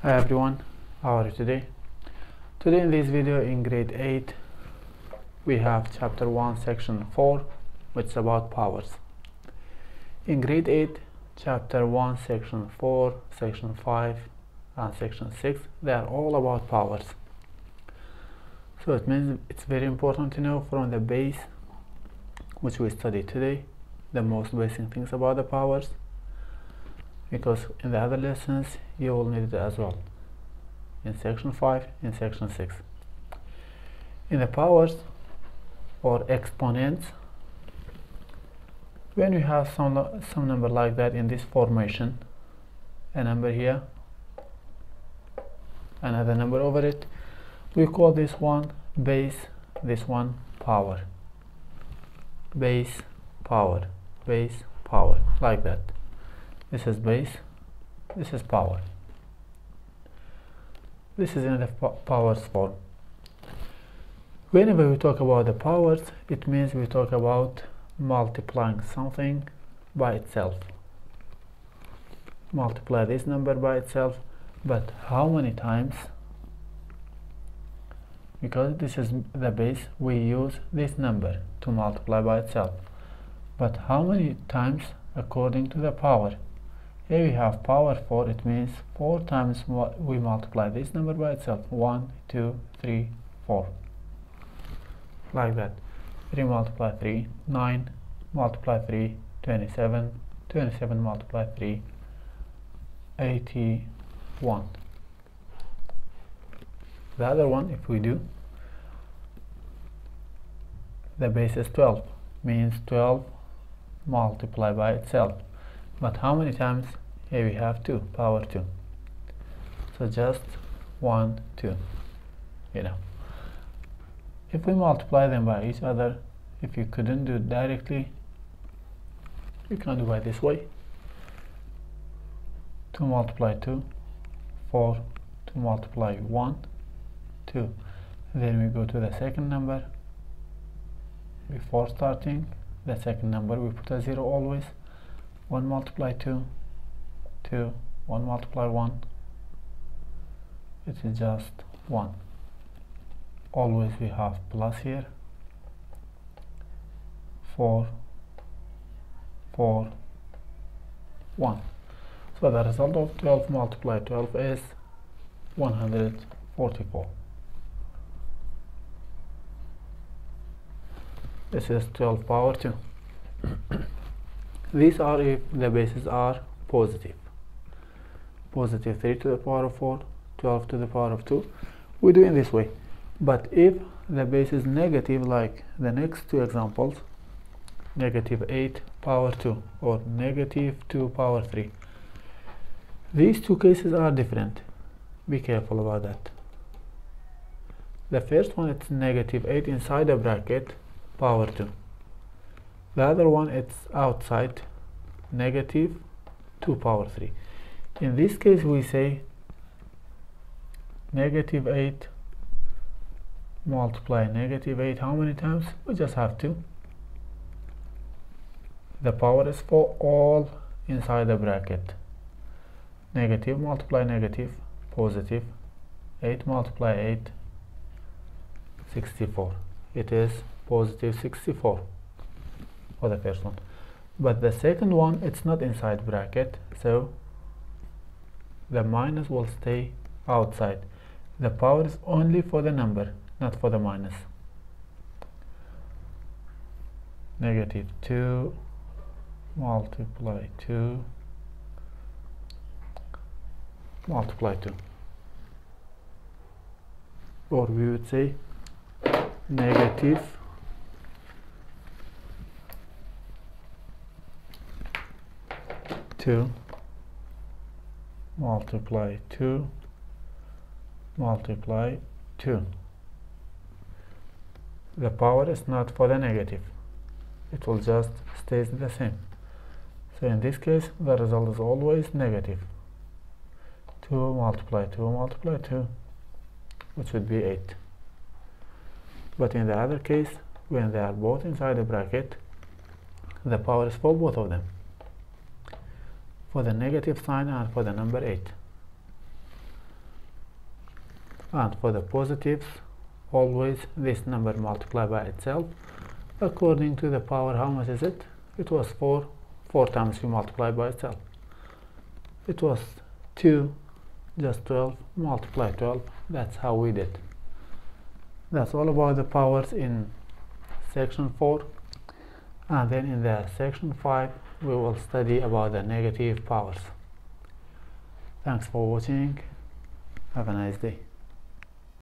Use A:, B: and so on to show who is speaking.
A: Hi everyone, how are you today? Today in this video in grade 8 we have chapter 1 section 4 which is about powers. In grade 8 chapter 1 section 4, section 5 and section 6 they are all about powers. So it means it's very important to know from the base which we study today the most basic things about the powers, because in the other lessons you will need it as well in section 5, in section 6. In the powers or exponents, when we have some number like that in this formation, a number here, another number over it, we call this one base, this one power. Base, power, base, power, like that. This is base, this is power. This is in the powers form. Whenever we talk about the powers, it means we talk about multiplying something by itself. Multiply this number by itself, but how many times? Because this is the base, we use this number to multiply by itself. But how many times according to the power? Here we have power 4, it means 4 times we multiply this number by itself. 1, 2, 3, 4. Like that. 3 multiply 3, 9 multiply 3, 27, 27 multiply 3, 81. The other one, if we do, the base is 12, means 12 multiply by itself. But how many times? Here we have 2, power 2. So just 1, 2. If we multiply them by each other, if you couldn't do it directly, you can do it this way. 2 multiply 2, 4, 2 multiply 1, 2. Then we go to the second number. Before starting the second number, we put a 0 always. 1 multiply 2, 2, 1 multiply 1, it is just 1. Always we have plus here. 4, 4, 1. So the result of 12 multiply 12 is 144. This is 12 power 2. These are if the bases are positive. Positive 3 to the power of 4, 12 to the power of 2. We do in this way. But if the base is negative, like the next two examples, negative 8 power 2 or negative 2 power 3, these two cases are different. Be careful about that. The first one, it's negative 8 inside the bracket, power 2. The other one, it's outside, negative 2 power 3. In this case we say negative 8 multiply negative 8, how many times? We just have 2. The power is for all inside the bracket. Negative multiply negative, positive. 8 multiply 8, 64. It is positive 64 for the first one. But the second one, it's not inside bracket, so the minus will stay outside. The power is only for the number, not for the minus. Negative 2 multiply 2 multiply 2. Or we would say negative 2 multiply 2 multiply 2. The power is not for the negative, it will just stay the same. So in this case the result is always negative. 2 multiply 2 multiply 2, which would be 8. But in the other case, when they are both inside the bracket, the power is for both of them. for the negative sign and for the number 8. and for the positives always this number multiplied by itself according to the power. How much is it? It was 4 times we multiplied by itself. It was 2, just 12 multiply 12. That's how we did. That's all about the powers in section 4, and then in the section 5 we will study about the negative powers. Thanks for watching. Have a nice day.